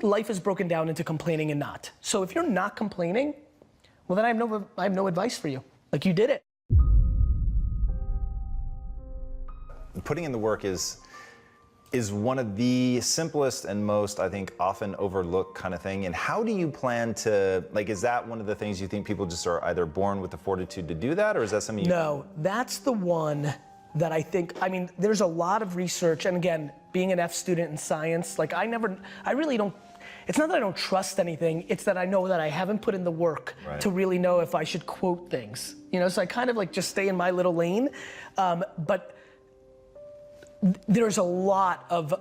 life is broken down into complaining and not. So if you're not complaining, well then I have no advice for you. Like, you did it. Putting in the work is one of the simplest and most, I think, often overlooked kind of thing. And how do you plan to, like, is that one of the things you think people just are either born with the fortitude to do that, or is that something you... No, that's the one that I think, I mean, there's a lot of research, and again, being an F student in science, like I really don't, it's not that I don't trust anything, it's that I know that I haven't put in the work to really know if I should quote things. You know, so I kind of like just stay in my little lane, but there's a lot of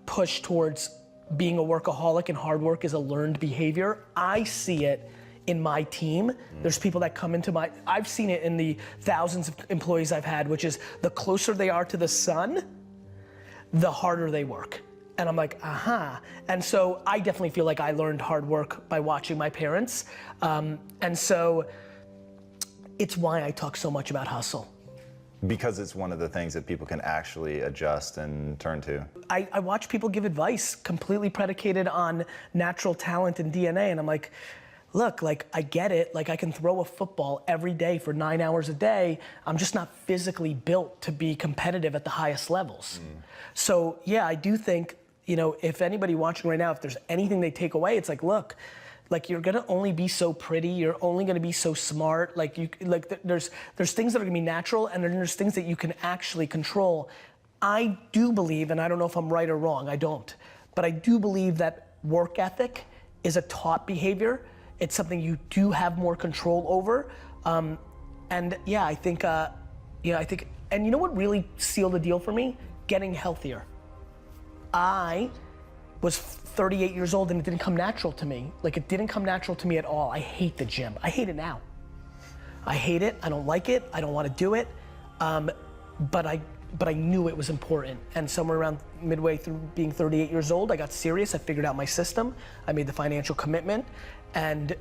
push towards being a workaholic, and hard work is a learned behavior. I see it in my team. There's people that come into I've seen it in the thousands of employees I've had, which is the closer they are to the sun, the harder they work. And I'm like, aha. And so I definitely feel like I learned hard work by watching my parents. And so it's why I talk so much about hustle. Because it's one of the things that people can actually adjust and turn to. I watch people give advice completely predicated on natural talent and DNA, and I'm like, look, like I get it, like I can throw a football every day for 9 hours a day, I'm just not physically built to be competitive at the highest levels. So yeah, I do think, you know, if anybody watching right now, if there's anything they take away, it's like, look, like you're gonna only be so pretty, you're only gonna be so smart, like there's things that are gonna be natural, and then there's things that you can actually control. I do believe, and I don't know if I'm right or wrong, I don't, but I do believe that work ethic is a taught behavior. It's something you do have more control over. And yeah, I think, and you know what really sealed the deal for me? Getting healthier. I was 38 years old and it didn't come natural to me. Like, it didn't come natural to me at all. I hate the gym. I hate it now. I hate it, I don't like it, I don't want to do it. But I knew it was important. And somewhere around midway through being 38 years old, I got serious, I figured out my system, I made the financial commitment, and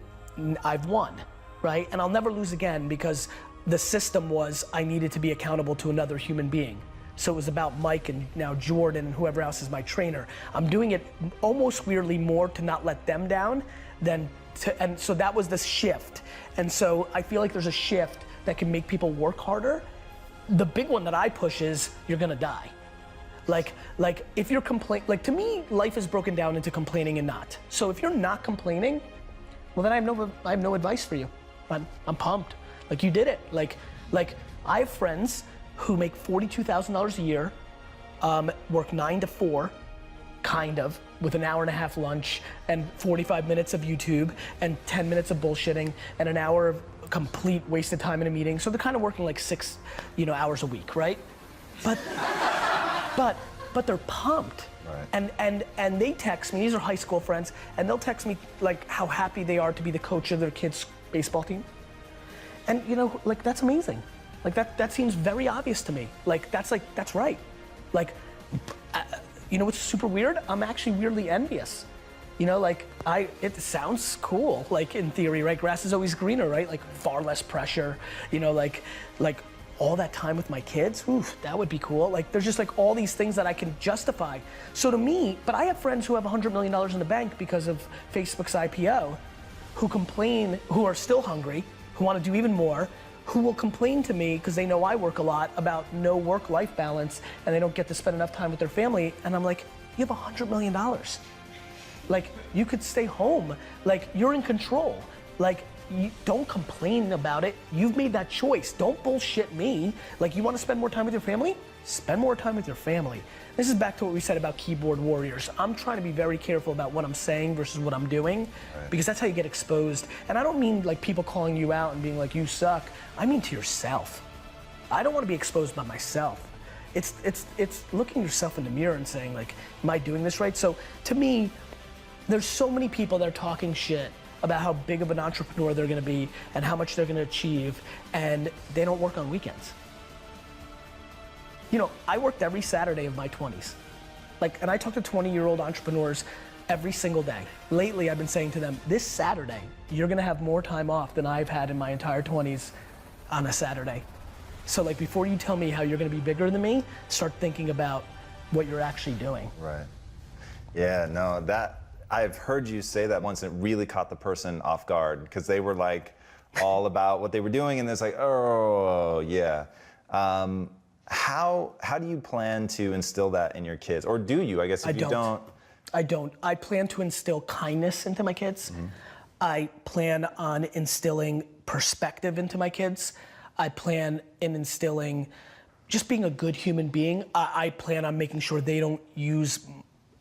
I've won, right? And I'll never lose again, because the system was I needed to be accountable to another human being. So it was about Mike and now Jordan and whoever else is my trainer. I'm doing it almost weirdly more to not let them down than to, and so that was the shift. And so I feel like there's a shift that can make people work harder. The big one that I push is you're gonna die. Like if you're like to me, life is broken down into complaining and not. So if you're not complaining, well then I have no advice for you. I'm pumped. Like, you did it. Like I have friends who make $42,000 a year, work 9 to 4, kind of, with an hour and a half lunch and 45 minutes of YouTube and 10 minutes of bullshitting and an hour of complete waste of time in a meeting. So they're kind of working like 6, hours a week, right? But they're pumped. Right. And they text me, these are high school friends, and they'll text me like how happy they are to be the coach of their kids' baseball team. And like, that's amazing. Like that seems very obvious to me. Like that's right. Like, what's super weird? I'm actually weirdly envious. It sounds cool, like in theory, right? Grass is always greener, right? Like far less pressure, like all that time with my kids, oof, that would be cool. Like there's just like all these things that I can justify. So to me, but I have friends who have $100 million in the bank because of Facebook's IPO, who complain, who are still hungry, who want to do even more, who will complain to me because they know I work a lot about no work-life balance and they don't get to spend enough time with their family. And I'm like, you have $100 million. Like, you could stay home. Like, you're in control. Like, don't complain about it. You've made that choice. Don't bullshit me. Like, you want to spend more time with your family? Spend more time with your family. This is back to what we said about keyboard warriors. I'm trying to be very careful about what I'm saying versus what I'm doing, because that's how you get exposed. And I don't mean like people calling you out and being like, you suck. I mean to yourself. I don't want to be exposed by myself. It's looking yourself in the mirror and saying like, am I doing this right? So to me, there's so many people that are talking shit about how big of an entrepreneur they're gonna be and how much they're gonna achieve, and they don't work on weekends. I worked every Saturday of my 20s. And I talk to 20-year-old entrepreneurs every single day. Lately, I've been saying to them, this Saturday, you're gonna have more time off than I've had in my entire 20s on a Saturday. So like, before you tell me how you're gonna be bigger than me, start thinking about what you're actually doing. Right. Yeah, no, I've heard you say that once, and it really caught the person off guard because they were like all about what they were doing, and it's like, oh yeah. How do you plan to instill that in your kids, or do you? I guess if you don't. I don't. I plan to instill kindness into my kids. I plan on instilling perspective into my kids. I plan in instilling just being a good human being. I plan on making sure they don't use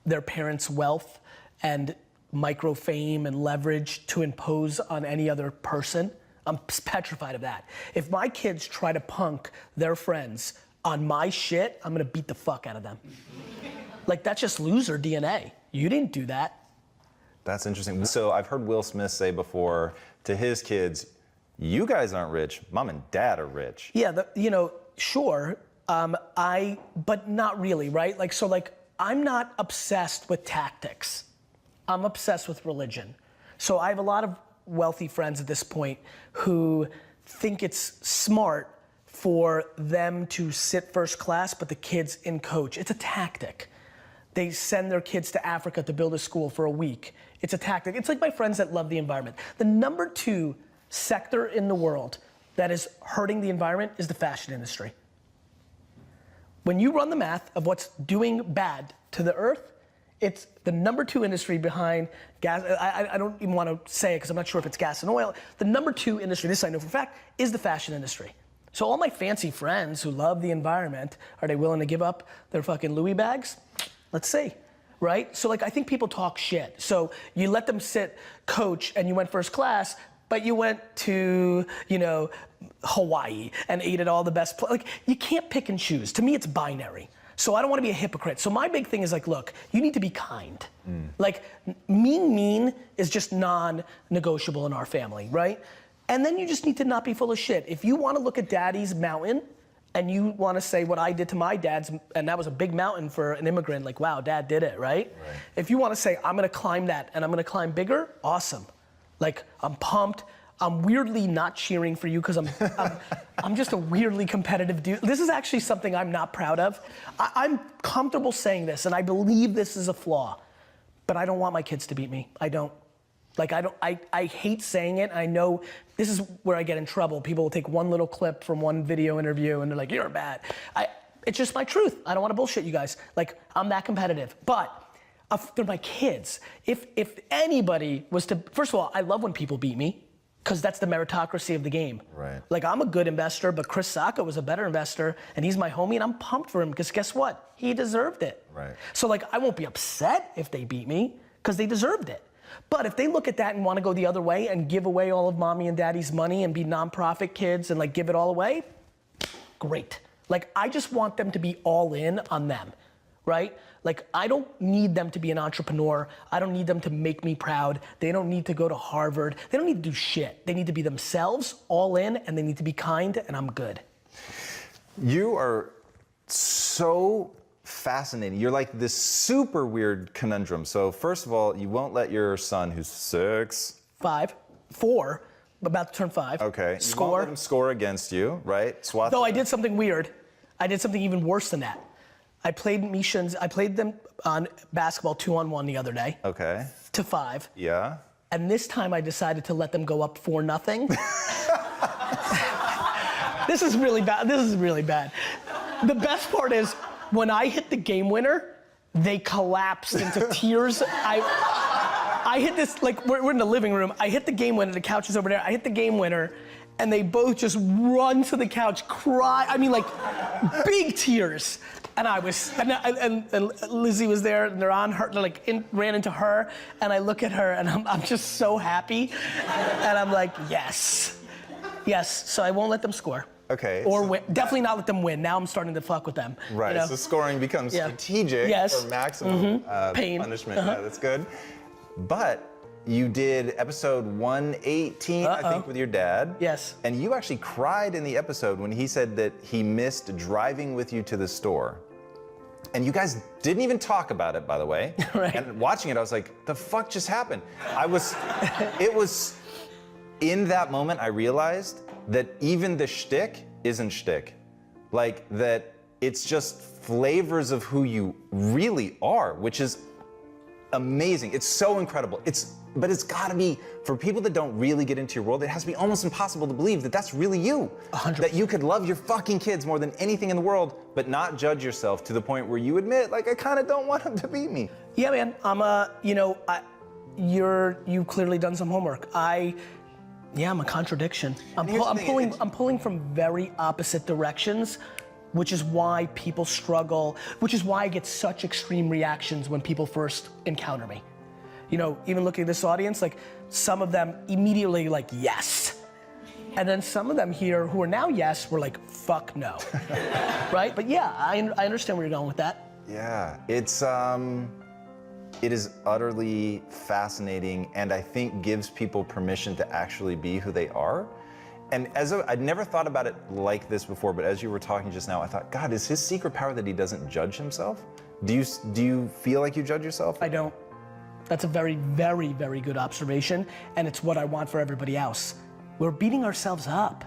their parents' wealth and micro fame and leverage to impose on any other person. I'm petrified of that. If my kids try to punk their friends on my shit, I'm gonna beat the fuck out of them. Like, that's just loser DNA. You didn't do that. That's interesting. So I've heard Will Smith say before to his kids, you guys aren't rich, mom and dad are rich. Yeah, sure, but not really, right? Like, so like, I'm not obsessed with tactics. I'm obsessed with religion. So I have a lot of wealthy friends at this point who think it's smart for them to sit first class, but the kids in coach. It's a tactic. They send their kids to Africa to build a school for a week. It's a tactic. It's like my friends that love the environment. The number 2 sector in the world that is hurting the environment is the fashion industry. When you run the math of what's doing bad to the earth, it's the number 2 industry behind gas. I don't even want to say it because I'm not sure if it's gas and oil. The number 2 industry, this I know for a fact, is the fashion industry. So all my fancy friends who love the environment, are they willing to give up their fucking Louis bags? Let's see, right? So like, I think people talk shit. So you let them sit coach and you went first class, but you went to, Hawaii and ate at all the best like, you can't pick and choose. To me, it's binary. So I don't want to be a hypocrite. So my big thing is like, look, you need to be kind. Like, mean is just non-negotiable in our family, right? And then you just need to not be full of shit. If you want to look at daddy's mountain and you want to say what I did to my dad's, and that was a big mountain for an immigrant, like, wow, dad did it, right? If you want to say, I'm going to climb that and I'm going to climb bigger, awesome. Like, I'm pumped. I'm weirdly not cheering for you because I'm just a weirdly competitive dude. This is actually something I'm not proud of. I'm comfortable saying this, and I believe this is a flaw, but I don't want my kids to beat me. I don't. Like, I hate saying it. I know this is where I get in trouble. People will take one little clip from one video interview and they're like, you're bad. It's just my truth. I don't want to bullshit you guys. Like, I'm that competitive. But they're my kids. If anybody was to, first of all, I love when people beat me because that's the meritocracy of the game. Right. Like, I'm a good investor, but Chris Sacca was a better investor and he's my homie and I'm pumped for him because guess what? He deserved it. Right. So like, I won't be upset if they beat me because they deserved it. But if they look at that and want to go the other way and give away all of mommy and daddy's money and be nonprofit kids and like give it all away, great. Like, I just want them to be all in on them, right? Like, I don't need them to be an entrepreneur. I don't need them to make me proud. They don't need to go to Harvard. They don't need to do shit. They need to be themselves, all in, and they need to be kind, and I'm good. You are so fascinating. You're like this super weird conundrum. So first of all, you won't let your son, who's 6, 5, 4, about to turn 5. Okay. Score. You won't let him score against you, right? Swat. No, I did something weird. I did something even worse than that. I played them on basketball 2-on-1 the other day. Okay. To 5. Yeah. And this time I decided to let them go up 4-0. This is really bad. This is really bad. The best part is, when I hit the game winner, they collapsed into tears. I hit this, like, we're in the living room. I hit the game winner, the couch is over there. I hit the game winner, and they both just run to the couch, cry. I mean, like, big tears. And I was, and Lizzie was there, and they're on her, ran into her, and I look at her, and I'm just so happy. And I'm like, yes. Yes, so I won't let them score. Okay. Or win. Definitely not let them win. Now I'm starting to fuck with them. Right, you know? so scoring becomes strategic for maximum pain. Punishment. Yeah, that's good. But you did episode 118, I think, with your dad. Yes. And you actually cried in the episode when he said that he missed driving with you to the store. And you guys didn't even talk about it, by the way. Right. And watching it, I was like, the fuck just happened? It was, in that moment, I realized that even the shtick isn't shtick. Like, that it's just flavors of who you really are, which is amazing. It's so incredible. But it's gotta be, for people that don't really get into your world, it has to be almost impossible to believe that that's really you. 100%. That you could love your fucking kids more than anything in the world, but not judge yourself to the point where you admit, like, I kind of don't want them to beat me. Yeah, man, you've clearly done some homework. I'm a contradiction. I'm pulling from very opposite directions, which is why people struggle, which is why I get such extreme reactions when people first encounter me. Even looking at this audience, like some of them immediately like, yes. And then some of them here who are now yes, were like, fuck no. Right? But yeah, I understand where you're going with that. Yeah, it is utterly fascinating, and I think gives people permission to actually be who they are. And I'd never thought about it like this before, but as you were talking just now, I thought, God, is his secret power that he doesn't judge himself? Do you feel like you judge yourself? I don't. That's a very, very, very good observation, and it's what I want for everybody else. We're beating ourselves up.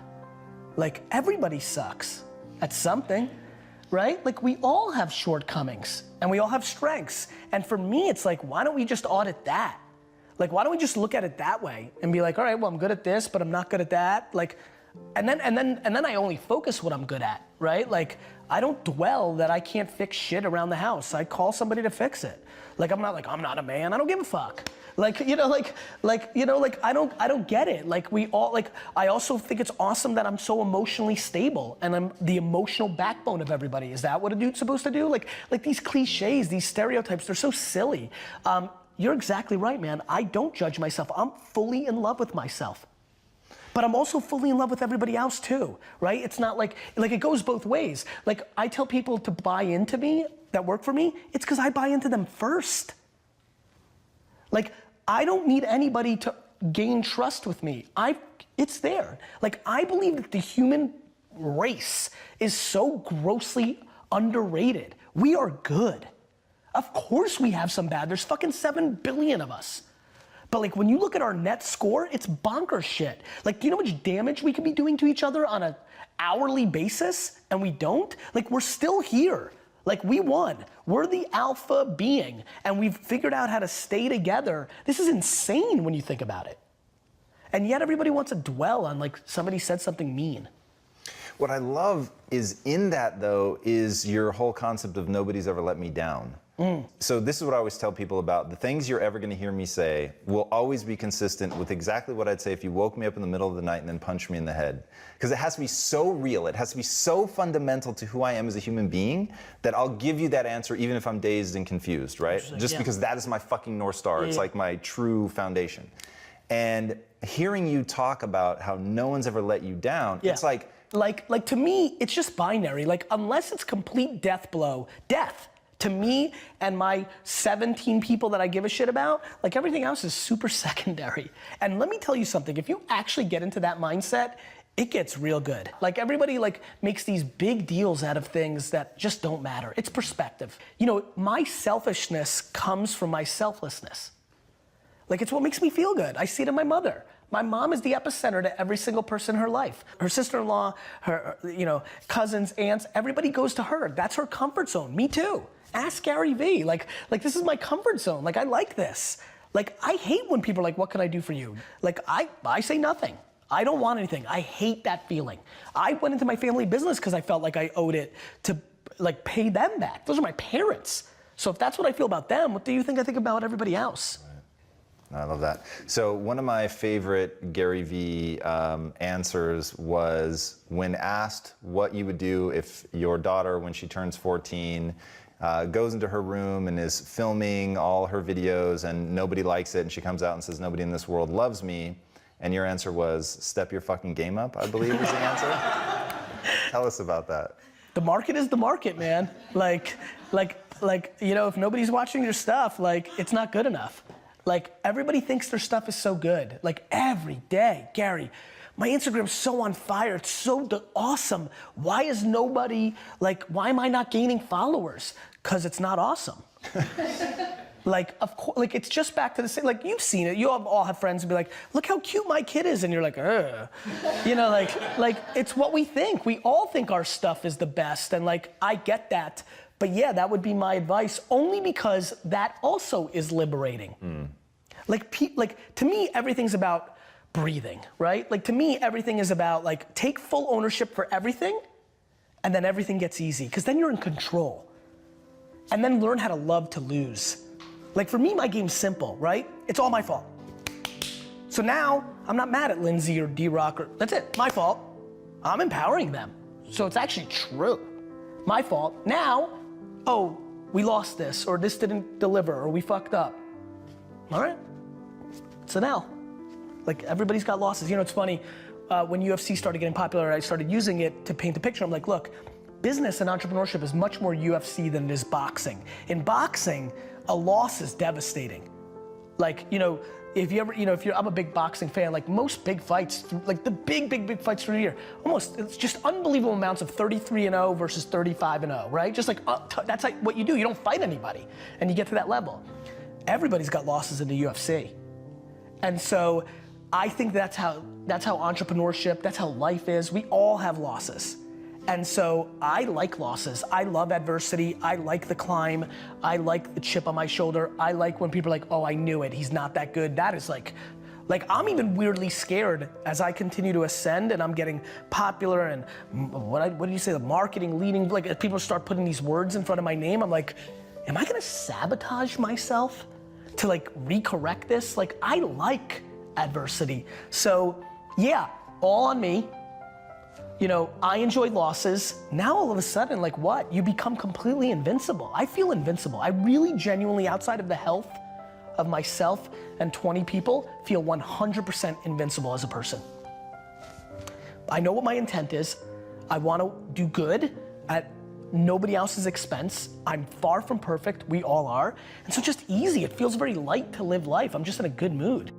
Like, everybody sucks at something, right? Like, we all have shortcomings, and we all have strengths. And for me, it's like, why don't we just audit that? Like, why don't we just look at it that way and be like, all right, well, I'm good at this, but I'm not good at that. Like, and then I only focus what I'm good at, right? Like, I don't dwell that I can't fix shit around the house. I call somebody to fix it. Like, I'm not a man. I don't give a fuck. I don't get it. Like, I also think it's awesome that I'm so emotionally stable and I'm the emotional backbone of everybody. Is that what a dude's supposed to do? Like these cliches, these stereotypes, they're so silly. You're exactly right, man. I don't judge myself. I'm fully in love with myself. But I'm also fully in love with everybody else too, right? It's not like it goes both ways. Like, I tell people to buy into me, that work for me, it's because I buy into them first. Like, I don't need anybody to gain trust with me. It's there. Like, I believe that the human race is so grossly underrated. We are good. Of course we have some bad. There's fucking 7 billion of us. But like, when you look at our net score, it's bonkers shit. Like, do you know how much damage we could be doing to each other on an hourly basis and we don't? Like, we're still here. Like, we won. We're the alpha being and we've figured out how to stay together. This is insane when you think about it. And yet everybody wants to dwell on like somebody said something mean. What I love is in that though, is your whole concept of nobody's ever let me down. So this is what I always tell people about. The things you're ever gonna hear me say will always be consistent with exactly what I'd say if you woke me up in the middle of the night and then punched me in the head. Because it has to be so real, it has to be so fundamental to who I am as a human being that I'll give you that answer even if I'm dazed and confused, right? Just because that is my fucking North Star. It's like my true foundation. And hearing you talk about how no one's ever let you down, it's like... Like to me, it's just binary. Like, unless it's complete death blow, death. To me and my 17 people that I give a shit about, like, everything else is super secondary. And let me tell you something, if you actually get into that mindset, it gets real good. Like, everybody like makes these big deals out of things that just don't matter. It's perspective. My selfishness comes from my selflessness. Like, it's what makes me feel good. I see it in my mother. My mom is the epicenter to every single person in her life. Her sister-in-law, her cousins, aunts, everybody goes to her. That's her comfort zone. Me too. Ask Gary Vee. Like this is my comfort zone. Like, I like this. Like, I hate when people are like, what can I do for you? Like, I say nothing. I don't want anything. I hate that feeling. I went into my family business because I felt like I owed it to like pay them back. Those are my parents. So if that's what I feel about them, what do you think I think about everybody else? I love that. So one of my favorite Gary Vee answers was when asked what you would do if your daughter, when she turns 14, goes into her room and is filming all her videos and nobody likes it and she comes out and says, nobody in this world loves me. And your answer was, step your fucking game up, I believe is the answer. Tell us about that. The market is the market, man. Like, if nobody's watching your stuff, like, it's not good enough. Like, everybody thinks their stuff is so good. Like, every day, Gary, my Instagram's so on fire, it's so awesome. Why is nobody, why am I not gaining followers? Because it's not awesome. Like, of course, like, it's just back to the same, like, you've seen it. You all have friends who be like, look how cute my kid is. And you're like, ugh. Like, it's what we think. We all think our stuff is the best. And like, I get that. But yeah, that would be my advice, only because that also is liberating. Like to me, everything's about breathing, right? Like to me, everything is about like take full ownership for everything, and then everything gets easy, because then you're in control. And then learn how to love to lose. Like for me, my game's simple, right? It's all my fault. So now, I'm not mad at Lindsay or D-Rock, or that's it, my fault. I'm empowering them. So it's actually true. My fault. Now, oh, we lost this, or this didn't deliver, or we fucked up. All right, it's an L. Like everybody's got losses. You know, it's funny, when UFC started getting popular, I started using it to paint the picture. I'm like, look, business and entrepreneurship is much more UFC than it is boxing. In boxing, a loss is devastating. Like, you know, if you ever, you know, I'm a big boxing fan, like most big fights, like the big fights through the year, almost, it's just unbelievable amounts of 33-0 versus 35-0, right? Just like, that's like what you do. You don't fight anybody, and you get to that level. Everybody's got losses in the UFC. And so I think that's how entrepreneurship, that's how life is. We all have losses. And so I like losses. I love adversity. I like the climb. I like the chip on my shoulder. I like when people are like, oh, I knew it. He's not that good. That is like I'm even weirdly scared as I continue to ascend and I'm getting popular and what do you say, the marketing leading, like as people start putting these words in front of my name, I'm like, am I gonna sabotage myself to like recorrect this? Like I like adversity. So yeah, all on me. You know, I enjoy losses. Now all of a sudden, like what? You become completely invincible. I feel invincible. I really genuinely, outside of the health of myself and 20 people, feel 100% invincible as a person. I know what my intent is. I want to do good at nobody else's expense. I'm far from perfect. We all are. And so just easy. It feels very light to live life. I'm just in a good mood.